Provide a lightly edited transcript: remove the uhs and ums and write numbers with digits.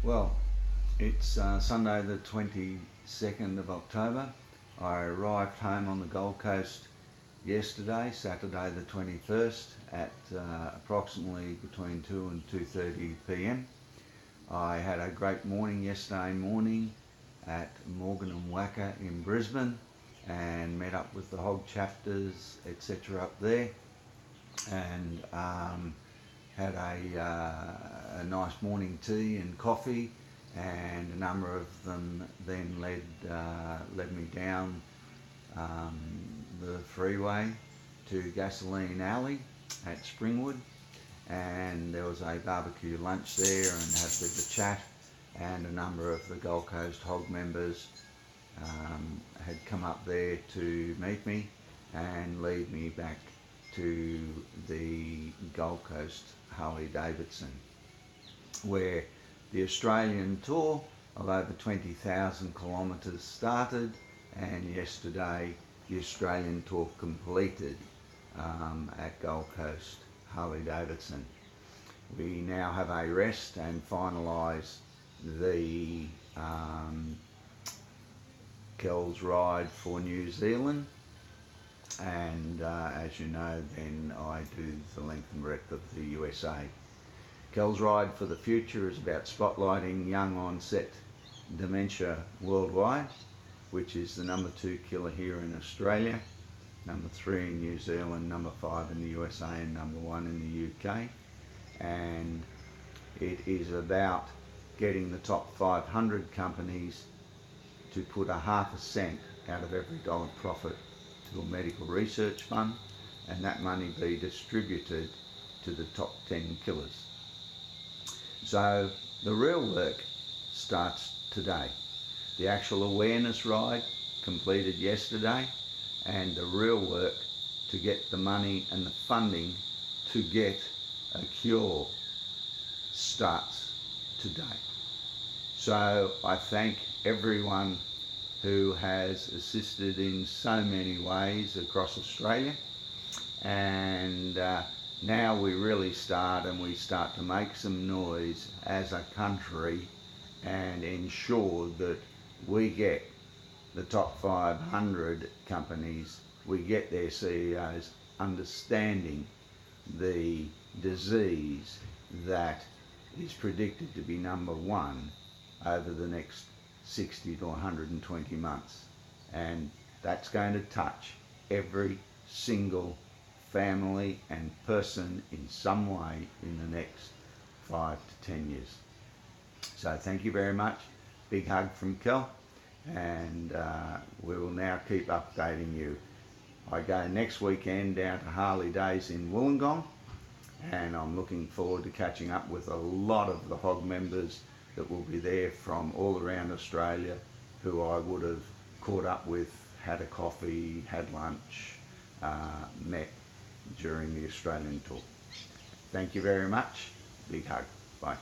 Well, it's Sunday the 22nd of October. I arrived home on the Gold Coast yesterday, Saturday the 21st, at approximately between 2 and 2:30 p.m. I had a great morning yesterday morning at Morgan and Wacker in Brisbane and met up with the hog chapters, etc. up there, and had a nice morning tea and coffee, and a number of them then led me down the freeway to Gasoline Alley at Springwood, and there was a barbecue lunch there and had a bit of a chat, and a number of the Gold Coast hog members had come up there to meet me and lead me back to the Gold Coast Harley-Davidson, where the Australian tour of over 20,000 kilometres started, and yesterday the Australian tour completed at Gold Coast Harley-Davidson. We now have a rest and finalise the Kells ride for New Zealand, and as you know, then I do the length and breadth of the USA. Kells Ride for the Future is about spotlighting young onset dementia worldwide, which is the number 2 killer here in Australia, number 3 in New Zealand, number 5 in the USA, and number 1 in the UK. And it is about getting the top 500 companies to put a half a cent out of every dollar profit to a medical research fund, and that money be distributed to the top 10 killers. So the real work starts today. The actual awareness ride completed yesterday, and the real work to get the money and the funding to get a cure starts today. So I thank everyone who has assisted in so many ways across Australia, and now we really start to make some noise as a country and ensure that we get the top 500 companies, we get their CEOs understanding the disease that is predicted to be number 1 over the next 60 to 120 months, and that's going to touch every single family and person in some way in the next 5 to 10 years. So thank you very much. Big hug from Kel, and we will now keep updating you. I go next weekend down to Harley Days in Wollongong, and I'm looking forward to catching up with a lot of the hog members that will be there from all around Australia, who I would have caught up with, had a coffee, had lunch, met during the Australian tour. Thank you very much. Big hug. Bye.